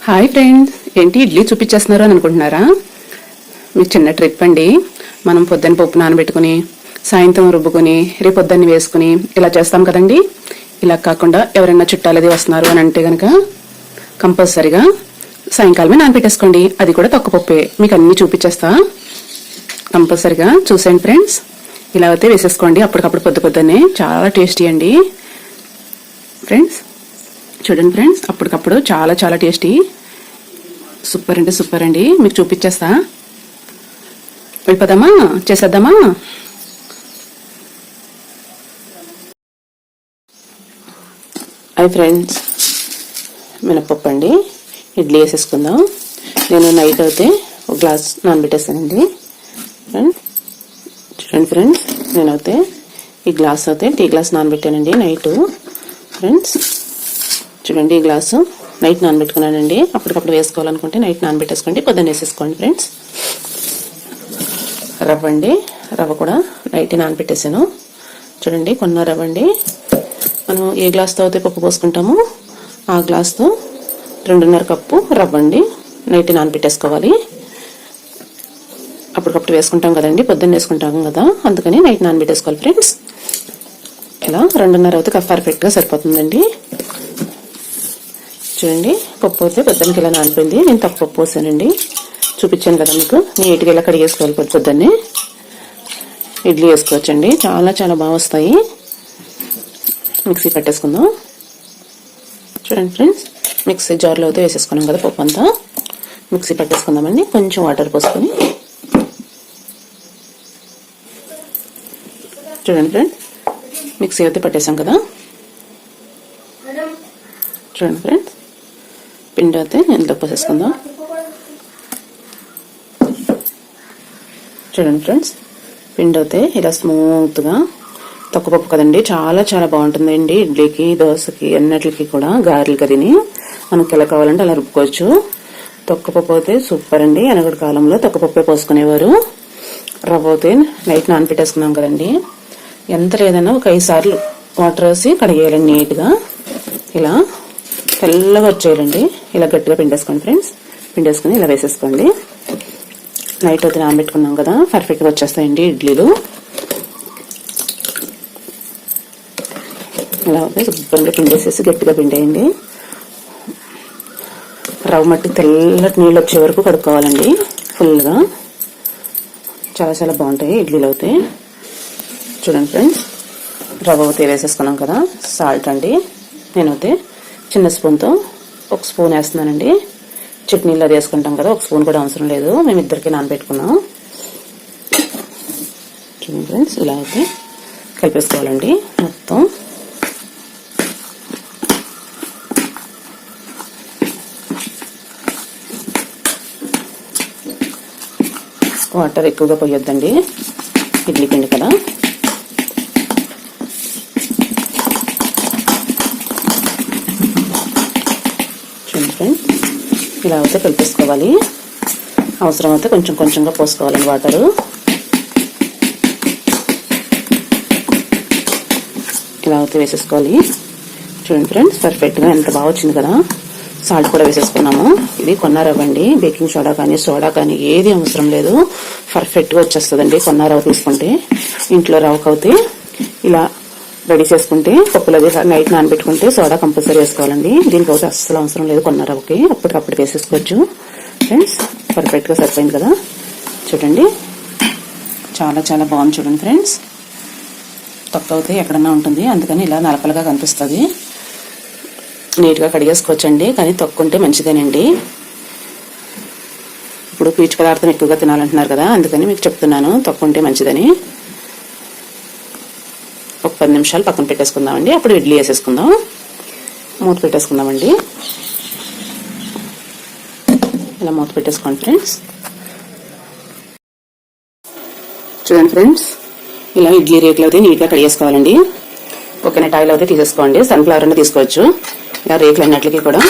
Hi friends, ఏంటి ఇడ్లీ చూపించేస్తున్నారు అని అనుకుంటున్నారా? మీకు చిన్న ట్రిప్ అండి. మనం పొద్దున్న పప్పు నానబెట్టుకుని సాయంత్రం రుబ్బుకొని రేపు పొద్దున్న వేసుకుని ఇలా చేస్తాం కదండి. ఇలా కాకుండా ఎవరైనా చుట్టాలది వస్తున్నారు అని అంటే గనక కంపల్సరిగా సాయంకాలమే నానబెట్టేసుకోండి. అది కూడా తక్కువ పప్పే. మీకు అన్ని చూపించేస్తా, కంపల్సరిగా చూసేయండి ఫ్రెండ్స్. ఇలా అయితే వేసేసుకోండి అప్పటికప్పుడు పొద్దున్నే. చాలా టేస్టీ అండి ఫ్రెండ్స్. చూడండి ఫ్రెండ్స్, అప్పటికప్పుడు చాలా చాలా టేస్టీ. సూపర్ అంటే సూపర్ అండి. మీకు చూపించేస్తా. వెళ్ళిపోదామా, చేసేద్దామా? హాయ్ ఫ్రెండ్స్, మినపప్పు అండి. ఇడ్లీ వేసేసుకుందాం. నేను నైట్ అయితే ఒక గ్లాస్ నానబెట్టేస్తానండి. చూడండి ఫ్రెండ్స్, నేనైతే ఈ గ్లాస్ అయితే టీ గ్లాస్ నానబెట్టానండి నైట్. ఫ్రెండ్స్ చూడండి, ఈ గ్లాసు నైట్ నానబెట్టుకున్నానండి. అప్పటికప్పుడు వేసుకోవాలనుకుంటే నైట్ నానబెట్టేసుకోండి, పొద్దున్న వేసేసుకోండి ఫ్రెండ్స్. రవ్వ అండి, రవ్వ కూడా నైట్ నానబెట్టేసాను. చూడండి, కొన్న రవ్వ అండి. మనం ఏ గ్లాస్తో అయితే పప్పు పోసుకుంటామో ఆ గ్లాస్తో 2.5 కప్పు రవ్వ అండి నైట్ నానబెట్టేసుకోవాలి. అప్పటికప్పుడు వేసుకుంటాం కదండి, పొద్దున్న వేసుకుంటాం కదా, అందుకని నైట్ నానబెట్టేసుకోవాలి ఫ్రెండ్స్. ఇలా 2.5 అయితే పర్ఫెక్ట్గా సరిపోతుందండి. చూడండి, పప్పు అయితే పొద్దున్నకి ఇలా నానిపోయింది. నేను తక్కువ పప్పు పోసానండి, చూపించాను కదా మీకు. నీట్గా ఇలా కడిగేసుకోవాలి పొద్దున్నే. ఇడ్లీ వేసుకోవచ్చండి, చాలా చాలా బాగా వస్తాయి. మిక్సీ పెట్టేసుకుందాం. చూడండి ఫ్రెండ్స్, మిక్సీ జార్లో అయితే వేసేసుకున్నాం కదా పప్పు అంతా. మిక్సీ పెట్టేసుకుందామండి. కొంచెం వాటర్ పోసుకొని. చూడండి ఫ్రెండ్స్, మిక్సీ అయితే పెట్టేసాం కదా. చూడండి ఫ్రెండ్స్, పిండి అయితే ఇందులో పోసేసుకుందాం. చూడండి ఫ్రెండ్స్, పిండి అయితే ఇలా స్మూత్గా, తక్కువ పప్పు కదండి, చాలా చాలా బాగుంటుందండి. ఇడ్లీకి, దోశకి, అన్నిటికి కూడా, గారెలకి అదిని మనకి ఎలా కావాలంటే అలా రుబ్బుకోవచ్చు. తక్కువ పప్పు అయితే సూపర్ అండి. వెనకటి కాలంలో తక్కువ పప్పే పోసుకునేవారు. రవ్వ అయితే నైట్ నానబెట్టేసుకున్నాం కదండి. ఎంత లేదన్నా ఒక 5 సార్లు వాటర్ వేసి కడిగేయాలండి నీట్గా. ఇలా తెల్లగా వచ్చేయాలండి. ఇలా గట్టిగా పిండేసుకోండి ఫ్రెండ్స్. పిండేసుకుని ఇలా వేసేసుకోండి. నైట్ అయితే నానబెట్టుకున్నాం కదా, పర్ఫెక్ట్గా వచ్చేస్తాయండి ఇడ్లీలు. ఇలా అయితే శుభ్రంగా పిండేసేసి గట్టిగా పిండేయండి. రవ్వ మట్టి తెల్లటి నీళ్ళు వచ్చే వరకు కడుక్కోవాలండి ఫుల్గా. చాలా చాలా బాగుంటాయి ఇడ్లీలు అయితే. చూడండి ఫ్రెండ్స్, రవ్వ అయితే వేసేసుకున్నాం కదా. సాల్ట్ అండి, నేనైతే చిన్న స్పూన్తో 1 స్పూన్ వేస్తున్నానండి. చట్నీలో అది వేసుకుంటాం కదా, 1 స్పూన్ కూడా అవసరం లేదు. మేము ఇద్దరికి నానబెట్టుకున్నాం. చూడండి ఫ్రెండ్స్, ఇలా అయితే కలిపేసుకోవాలండి మొత్తం. వాటర్ ఎక్కువగా పోయొద్దండి, ఇడ్లీ పిండి కదా. చూడండి ఫ్రెండ్స్, ఇలా అయితే కలిపేసుకోవాలి. అవసరం అయితే కొంచెం కొంచెంగా పోసుకోవాలండి వాటరు. ఇలా అయితే వేసేసుకోవాలి. చూడండి ఫ్రెండ్స్, పర్ఫెక్ట్గా ఎంత బాగా వచ్చింది కదా. సాల్ట్ కూడా వేసేసుకున్నాము. ఇది కొన్న రవ్వ అండి. బేకింగ్ సోడా కానీ సోడా కానీ ఏది అవసరం లేదు, పర్ఫెక్ట్గా వచ్చేస్తుందండి కొన్న రవ్వ తీసుకుంటే. ఇంట్లో రవ్వకైతే ఇలా రెడీ చేసుకుంటే, పప్పులో నైట్ నానబెట్టుకుంటే సోడా కంపల్సరీ వేసుకోవాలండి. దీనికైతే అస్సలు అవసరం లేదు కొన్న రవ్వకి. అప్పటికప్పుడు వేసేసుకోవచ్చు ఫ్రెండ్స్. పర్ఫెక్ట్గా సరిపోయింది కదా. చూడండి, చాలా చాలా బాగుంది. చూడండి ఫ్రెండ్స్, తక్కువ అయితే ఎక్కడన్నా ఉంటుంది, అందుకని ఇలా నలపలుగా కనిపిస్తుంది. నీట్గా కడిగేసుకోవచ్చండి, కానీ తక్కువ ఉంటే మంచిదేనండి. ఇప్పుడు పీచు పదార్థం ఎక్కువగా తినాలంటున్నారు కదా, అందుకని మీకు చెప్తున్నాను తక్కువ ఉంటే మంచిదని. ఒక 10 నిమిషాలు పక్కన పెట్టేసుకుందామండి. అప్పుడు ఇడ్లీ వేసేసుకుందాం. మూత పెట్టేసుకుందామండి. ఇలా మూత పెట్టేసుకోండి ఫ్రెండ్స్. చూడండి ఫ్రెండ్స్, ఇలా ఇడ్లీ రేకులు అయితే నీట్గా కడిగేసుకోవాలండి. కోకోనట్ ఆయిల్ అయితే తీసేసుకోండి, సన్ఫ్లవర్ అయినా తీసుకోవచ్చు. ఇలా రేకులు అన్నిటికీ కూడా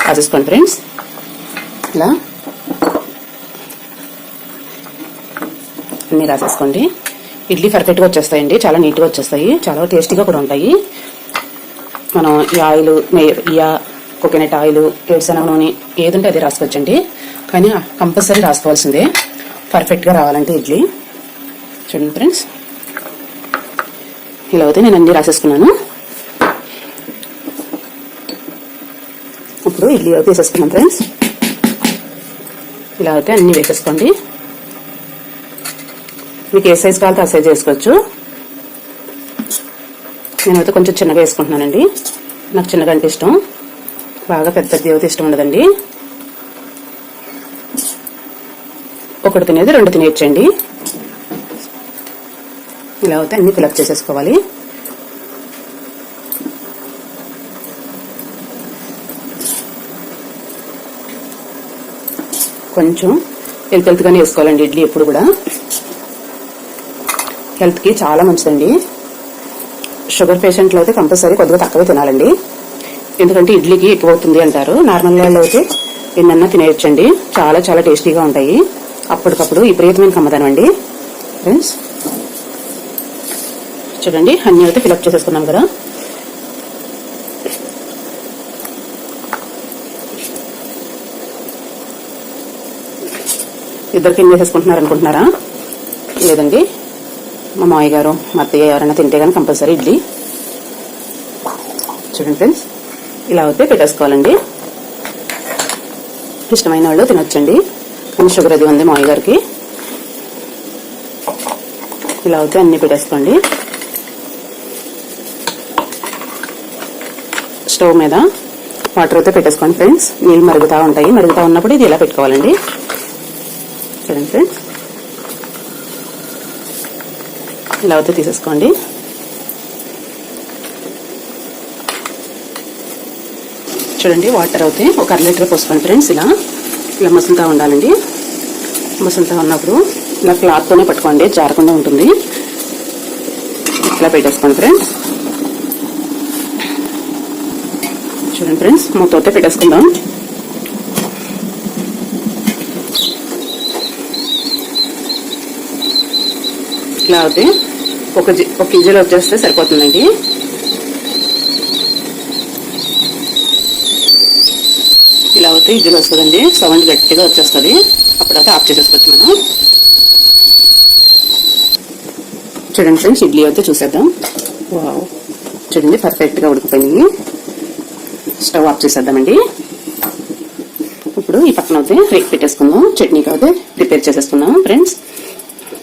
రాసేసుకోండి ఫ్రెండ్స్. ఇలా అన్నీ రాసేసుకోండి. ఇడ్లీ పర్ఫెక్ట్గా వచ్చేస్తాయండి, చాలా నీట్గా వచ్చేస్తాయి, చాలా టేస్టీగా కూడా ఉంటాయి. మనం ఈ ఆయిల్, నెయ్యి, కోకోనట్ ఆయిల్, వేరుశనగ నూనె ఏది ఉంటే అది రాసుకోవచ్చండి. కానీ కంపల్సరీ రాసుకోవాల్సిందే పర్ఫెక్ట్గా రావాలంటే ఇడ్లీ. చూడండి ఫ్రెండ్స్, ఇలా అయితే నేను అన్నీ రాసేసుకున్నాను. ఇప్పుడు ఇడ్లీ అయితే వేసేసుకున్నాం ఫ్రెండ్స్. ఇలా అయితే అన్నీ వేసేసుకోండి. మీకు ఏ సైజ్ కావాలంటే ఆ సైజ్ వేసుకోవచ్చు. నేనైతే కొంచెం చిన్నగా వేసుకుంటున్నానండి. నాకు చిన్నగా అంటే ఇష్టం, బాగా పెద్దది అయితే ఇష్టం ఉండదండి. ఒకటి తినేది రెండు తినేయచ్చండి. ఇలా అయితే అన్ని ఫిలప్ చేసేసుకోవాలి. కొంచెం హెల్త్గానే వేసుకోవాలండి ఇడ్లీ ఎప్పుడు కూడా. హెల్త్కి చాలా మంచిదండి. షుగర్ పేషెంట్లు అయితే కంపల్సరీ కొద్దిగా తక్కువే తినాలండి, ఎందుకంటే ఇడ్లీకి ఎక్కువ అవుతుంది అంటారు. నార్మల్ వాళ్ళు అయితే ఎన్నన్నా తినేయచ్చండి. చాలా చాలా టేస్టీగా ఉంటాయి. అప్పటికప్పుడు విపరీతమైన కమ్మదనం అండి ఫ్రెండ్స్. చూడండి, అన్నీ అయితే ఫిలప్ చేసేసుకున్నాం కదా. ఇద్దరికి ఎన్ని వేసేసుకుంటున్నారు అనుకుంటున్నారా? లేదండి, మా మామయ్య గారు, మా అత్తయ్య ఎవరైనా తింటే కానీ కంపల్సరీ ఇడ్లీ. చూడండి ఫ్రెండ్స్, ఇలా అయితే పెట్టేసుకోవాలండి. ఇష్టమైన వాళ్ళు తినొచ్చండి, కానీ షుగర్ అది ఉంది మామయ్య గారికి. ఇలా అయితే అన్ని పెట్టేసుకోండి. స్టవ్ మీద వాటర్ అయితే పెట్టేసుకోండి ఫ్రెండ్స్. నీళ్ళు మరుగుతూ ఉంటాయి. మరుగుతూ ఉన్నప్పుడు ఇది ఇలా పెట్టుకోవాలండి. చూడండి ఫ్రెండ్స్, ఇలా అయితే తీసేసుకోండి. చూడండి, వాటర్ అయితే ఒక 1/2 లీటర్ పోసుకోండి ఫ్రెండ్స్. ఇలా ఇలా మసులుతూ ఉండాలండి. మసులుతూ ఉన్నప్పుడు ఇలా క్లాత్తోనే పట్టుకోండి, జారకుండా ఉంటుంది. ఇలా పెట్టేసుకోండి ఫ్రెండ్స్. చూడండి ఫ్రెండ్స్, మూత అయితే పెట్టేసుకుందాం. ఇలా అయితే ఒక కేజీలో వచ్చేస్తే సరిపోతుందండి. ఇలా అయితే ఇడ్లీలో వస్తుందండి. సౌండ్ గట్టిగా వచ్చేస్తుంది. అప్పుడైతే ఆఫ్ చేసేసుకోవచ్చు మనం. చూడండి ఫ్రెండ్స్, ఇడ్లీ అయితే చూసేద్దాం. వావ్, చూడండి పర్ఫెక్ట్గా ఉడికిపోయింది. స్టవ్ ఆఫ్ చేసేద్దామండి. ఇప్పుడు ఈ పక్కన అయితే రేక్ పెట్టేసుకుందాం. చట్నీకి అయితే ప్రిపేర్ చేసేసుకుందాం ఫ్రెండ్స్.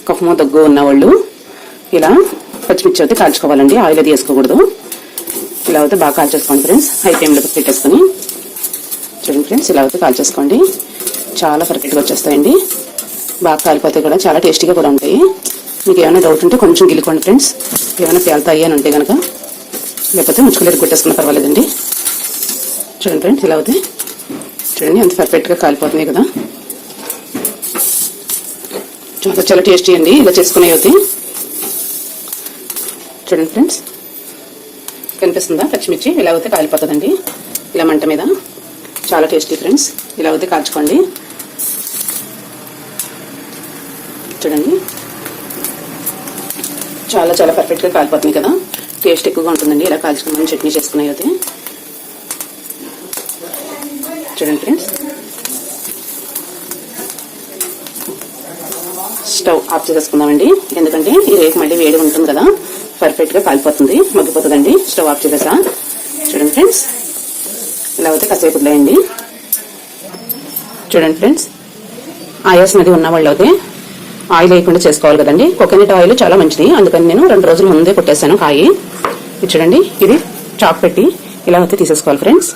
కఫమో దగ్గు ఉన్నవాళ్ళు ఇలా పచ్చిమిర్చి అయితే కాల్చుకోవాలండి. ఆయిల్ అది వేసుకోకూడదు. ఇలా అయితే బాగా కాల్చేసుకోండి ఫ్రెండ్స్. హై ఫ్లేమ్లో పెట్టేసుకుని చూడండి ఫ్రెండ్స్, ఇలా అయితే కాల్చేసుకోండి. చాలా పర్ఫెక్ట్గా వచ్చేస్తాయండి. బాగా కాలిపోతే కూడా చాలా టేస్టీగా కూడా ఉంటాయి. మీకు ఏమైనా డౌట్ ఉంటే కొంచెం గిలుకోండి ఫ్రెండ్స్. ఏమైనా పేలుతాయి అని ఉంటే కనుక, లేకపోతే ముచ్చుకులేరు కొట్టేసుకున్న పర్వాలేదండి. చూడండి ఫ్రెండ్స్, ఇలా అయితే చూడండి ఎంత పర్ఫెక్ట్గా కాలిపోతున్నాయి కదా. చాలా చాలా టేస్టీ అండి ఇలా చేసుకునే అవుతాయి. చూడండి ఫ్రెండ్స్, కనిపిస్తుందా పచ్చిమిర్చి? ఇలా అయితే కాలిపోతుందండి ఇలా మంట మీద. చాలా టేస్టీ ఫ్రెండ్స్. ఇలా అయితే కాల్చుకోండి. చూడండి, చాలా చాలా పర్ఫెక్ట్గా కాలిపోతుంది కదా. టేస్ట్ ఎక్కువగా ఉంటుందండి ఇలా కాల్చుకుని చట్నీ చేసుకునే అయితే. చూడండి ఫ్రెండ్స్, స్టవ్ ఆఫ్ చేసేసుకుందామండి. ఎందుకంటే ఈ రేకు మళ్ళీ వేడి ఉంటుంది కదా, పర్ఫెక్ట్గా కాలిపోతుంది, మగ్గిపోతుందండి. స్టవ్ ఆఫ్ చేసేసా. చూడండి ఫ్రెండ్స్, ఇలా అయితే కాసేపు వదిలేయండి. చూడండి ఫ్రెండ్స్, ఆయాసం అది ఉన్న వాళ్ళు అయితే ఆయిల్ వేయకుండా చేసుకోవాలి కదండి. కోకోనట్ ఆయిల్ చాలా మంచిది, అందుకని నేను 2 రోజుల ముందే కొట్టేసాను కాయి. చూడండి, ఇది చాక్ పెట్టి ఇలా అయితే తీసేసుకోవాలి ఫ్రెండ్స్.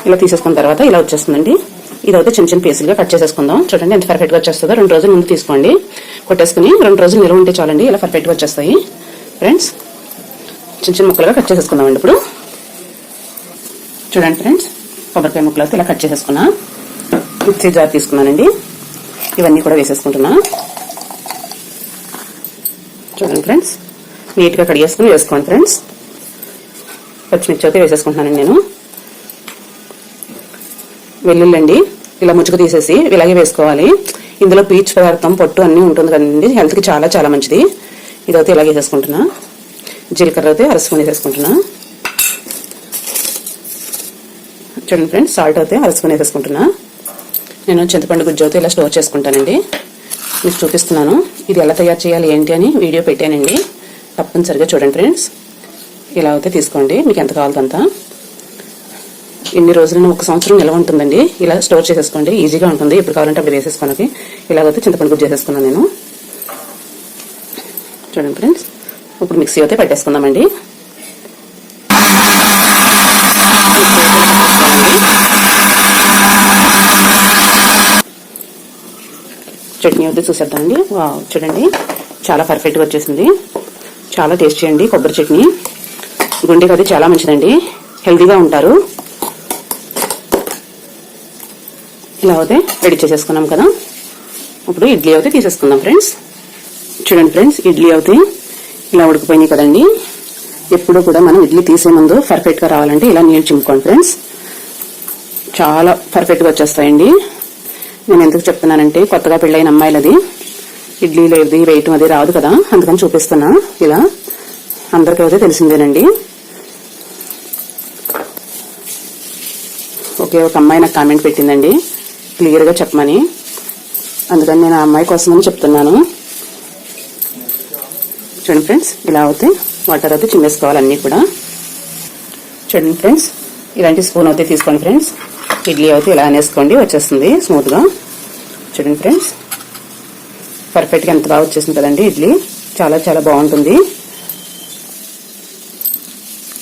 ఇలా తీసేసుకున్న తర్వాత ఇలా వచ్చేస్తుందండి. ఇదైతే చిన్న చిన్న పీసులుగా కట్ చేసేసుకుందాం. చూడండి ఎంత పర్ఫెక్ట్గా వచ్చేస్తుందో. 2 రోజుల ముందు తీసుకోండి, కొట్టేసుకుని 2 రోజులు నిల్వ ఉంటే చాలండి. ఇలా పర్ఫెక్ట్గా వచ్చేస్తాయి ఫ్రెండ్స్. చిన్న చిన్న ముక్కలుగా కట్ చేసేసుకుందామండి. ఇప్పుడు చూడండి ఫ్రెండ్స్, కొబ్బరికాయ ముక్కలు ఇలా కట్ చేసేసుకున్నా. మిక్సీ జార్ తీసుకున్నానండి. ఇవన్నీ కూడా వేసేసుకుంటున్నా. చూడండి ఫ్రెండ్స్, నీట్గా కడిగేసుకుని వేసుకోండి ఫ్రెండ్స్. పచ్చిమిర్చి అయితే వేసేసుకుంటున్నానండి నేను. వెల్లుల్లండి ఇలా ముచ్చుకు తీసేసి ఇలాగే వేసుకోవాలి. ఇందులో పీచు పదార్థం, పొట్టు అన్నీ ఉంటుంది కదండి. హెల్త్కి చాలా చాలా మంచిది. ఇదైతే ఇలాగే వేసేసుకుంటున్నా. జీలకర్ర అయితే 1 స్పూన్ వేసేసుకుంటున్నా. చూడండి ఫ్రెండ్స్, సాల్ట్ అయితే అరసుకొని వేసేసుకుంటున్నా. నేను చింతపండు గుజ్జు అయితే ఇలా స్టోర్ చేసుకుంటానండి. మీకు చూపిస్తున్నాను ఇది ఎలా తయారు చేయాలి ఏంటి అని వీడియో పెట్టానండి. తప్పనిసరిగా చూడండి ఫ్రెండ్స్. ఇలా అయితే తీసుకోండి, మీకు ఎంత కావాలో అంత. ఎన్ని రోజులను 1 సంవత్సరం నిల్వ ఉంటుందండి. ఇలా స్టోర్ చేసేసుకోండి, ఈజీగా ఉంటుంది. ఎప్పుడు కావాలంటే అప్పుడు వేసేసుకోవడానికి. ఇలాగైతే చింతపండు గుజ్జు చేసేసుకున్నాను నేను. చూడండి ఫ్రెండ్స్, ఇప్పుడు మిక్సీ అయితే పెట్టేసుకుందామండి. చట్నీ అయితే చూసేద్దామండి. చూడండి, చాలా పర్ఫెక్ట్గా వచ్చేసింది. చాలా టేస్టీ అండి కొబ్బరి చట్నీ. గుండెకి అది చాలా మంచిదండి, హెల్తీగా ఉంటారు. ఇలా అయితే రెడీ చేసేసుకున్నాం కదా. ఇప్పుడు ఇడ్లీ అయితే తీసేసుకుందాం ఫ్రెండ్స్. చూడండి ఫ్రెండ్స్, ఇడ్లీ అయితే ఇలా ఉడికిపోయినాయి కదండి. ఎప్పుడూ కూడా మనం ఇడ్లీ తీసే ముందు పర్ఫెక్ట్గా రావాలంటే ఇలా నీళ్ళు చిమ్ముకోండి ఫ్రెండ్స్. చాలా పర్ఫెక్ట్గా వచ్చేస్తాయండి. నేను ఎందుకు చెప్తున్నానంటే కొత్తగా పెళ్ళైన అమ్మాయిలది ఇడ్లీలో ఇది వేయటం అది రాదు కదా, అందుకని చూపిస్తున్నా. ఇలా అందరికీ అయితే తెలిసిందేనండి. ఒకే ఒక అమ్మాయి నాకు కామెంట్ పెట్టిందండి క్లియర్గా చెప్పమని, అందుకని నేను ఆ అమ్మాయి కోసమని చెప్తున్నాను. చూడండి ఫ్రెండ్స్, ఇలా అయితే వాటర్ అయితే చిమ్మేసుకోవాలి అన్నీ కూడా. చూడండి ఫ్రెండ్స్, ఇలాంటి స్పూన్ అయితే తీసుకోండి ఫ్రెండ్స్. ఇడ్లీ అయితే ఇలా అనేసుకోండి, వచ్చేస్తుంది స్మూత్గా. చూడండి ఫ్రెండ్స్, పర్ఫెక్ట్గా ఎంత బాగా వచ్చేసింది కదండి ఇడ్లీ. చాలా చాలా బాగుంటుంది.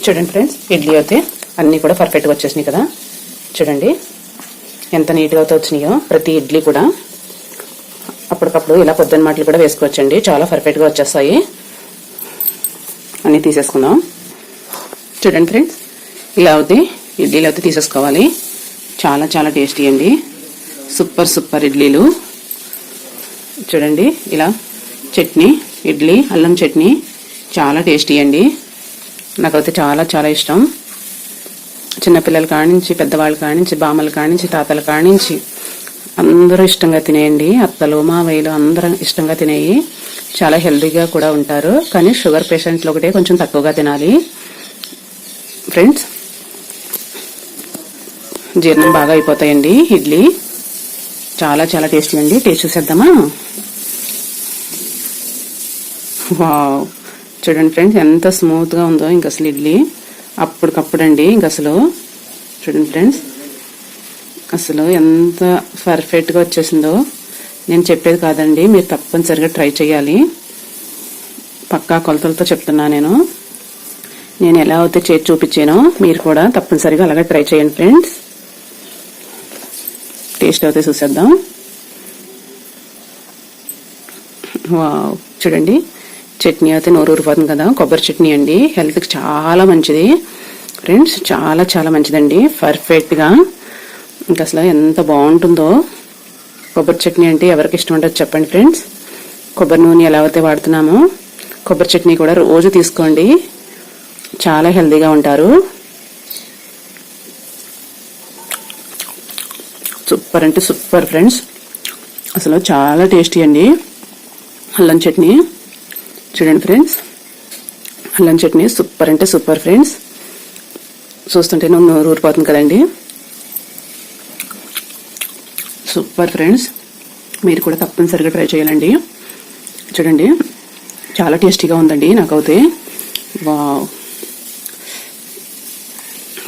చూడండి ఫ్రెండ్స్, ఇడ్లీ అయితే అన్నీ కూడా పర్ఫెక్ట్గా వచ్చేసినాయి కదా. చూడండి ఎంత నీట్గా అయితే వచ్చినాయో ప్రతి ఇడ్లీ కూడా. అప్పటికప్పుడు ఇలా పొద్దున్న మాటలు కూడా వేసుకోవచ్చండి, చాలా పర్ఫెక్ట్గా వచ్చేస్తాయి. అన్నీ తీసేసుకుందాం. చూడండి ఫ్రెండ్స్, ఇలా అయితే ఇడ్లీలు అయితే తీసేసుకోవాలి. చాలా చాలా టేస్టీ అండి, సూపర్ సూపర్ ఇడ్లీలు. చూడండి, ఇలా చట్నీ ఇడ్లీ అల్లం చట్నీ చాలా టేస్టీ అండి. నాకైతే చాలా చాలా ఇష్టం. చిన్నపిల్లల కానించి పెద్దవాళ్ళ కానించి బామ్మల కానించి తాతల కానించి అందరూ ఇష్టంగా తినేయండి. అత్తలు మావయ్యలు అందరూ ఇష్టంగా తినేయి. చాలా హెల్తీగా కూడా ఉంటారు. కానీ షుగర్ పేషెంట్లు ఒకటే కొంచెం తక్కువగా తినాలి ఫ్రెండ్స్. జీర్ణం బాగా అయిపోతాయండి ఇడ్లీ. చాలా చాలా టేస్టీ అండి. టేస్ట్ చూసేద్దామా? వావ్, చూడండి ఫ్రెండ్స్, ఎంత స్మూత్గా ఉందో ఇంక అసలు ఇడ్లీ. అప్పటికప్పుడండి ఇంక అసలు. చూడండి ఫ్రెండ్స్, అసలు ఎంత పర్ఫెక్ట్గా వచ్చేసిందో. నేను చెప్పేది కాదండి, మీరు తప్పనిసరిగా ట్రై చేయాలి. పక్కా కొలతలతో చెప్తున్నా నేను ఎలా అయితే చేసి చూపించానో మీరు కూడా తప్పనిసరిగా అలాగే ట్రై చేయండి ఫ్రెండ్స్. టేస్ట్ అయితే చూసేద్దాం. వావ్, చూడండి, చట్నీ అయితే నోరు ఊరిపోతుంది కదా. కొబ్బరి చట్నీ అండి, హెల్త్కి చాలా మంచిది ఫ్రెండ్స్. చాలా చాలా మంచిదండి, పర్ఫెక్ట్గా. ఇంకా అసలు ఎంత బాగుంటుందో కొబ్బరి చట్నీ అంటే. ఎవరికి ఇష్టం ఉంటుంది చెప్పండి ఫ్రెండ్స్. కొబ్బరి నూనె ఎలా అయితే వాడుతున్నామో కొబ్బరి చట్నీ కూడా రోజు తీసుకోండి, చాలా హెల్తీగా ఉంటారు. సూపర్ అంటే సూపర్ ఫ్రెండ్స్, అసలు చాలా టేస్టీ అండి అల్లం చట్నీ. చూడండి ఫ్రెండ్స్, అల్లం చట్నీ సూపర్ అంటే సూపర్ ఫ్రెండ్స్. చూస్తుంటే నోరు ఊరిపోతుంది కదండి. సూపర్ ఫ్రెండ్స్, మీరు కూడా తప్పనిసరిగా ట్రై చేయాలండి. చూడండి, చాలా టేస్టీగా ఉందండి నాకైతే. వావ్,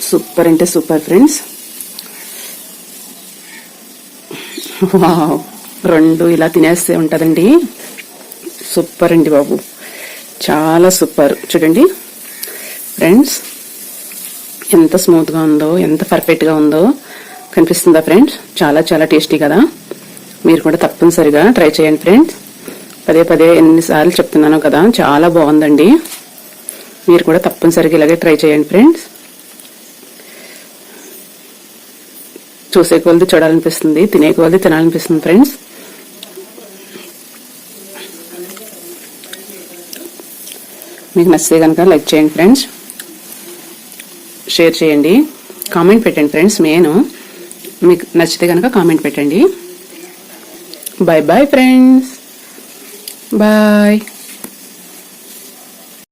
సూపర్ అంటే సూపర్ ఫ్రెండ్స్. వావ్, 2 ఇలా తినేస్తే ఉంటుందండి. సూపర్ అండి బాబు, చాలా సూపర్. చూడండి ఫ్రెండ్స్, ఎంత స్మూత్గా ఉందో, ఎంత పర్ఫెక్ట్గా ఉందో కనిపిస్తుందా ఫ్రెండ్స్. చాలా చాలా టేస్టీ కదా. మీరు కూడా తప్పనిసరిగా ట్రై చేయండి ఫ్రెండ్స్. పదే పదే ఎన్నిసార్లు చెప్తున్నాను కదా, చాలా బాగుందండి. మీరు కూడా తప్పనిసరిగా ఇలాగే ట్రై చేయండి ఫ్రెండ్స్. చూసే కొలది చూడాలనిపిస్తుంది, తినే కొలది తినాలనిపిస్తుంది ఫ్రెండ్స్. మీకు నచ్చితే కనుక లైక్ చేయండి ఫ్రెండ్స్, షేర్ చేయండి, కామెంట్ పెట్టండి ఫ్రెండ్స్. మీకు నచ్చితే కనుక కామెంట్ పెట్టండి. Bye bye friends, bye.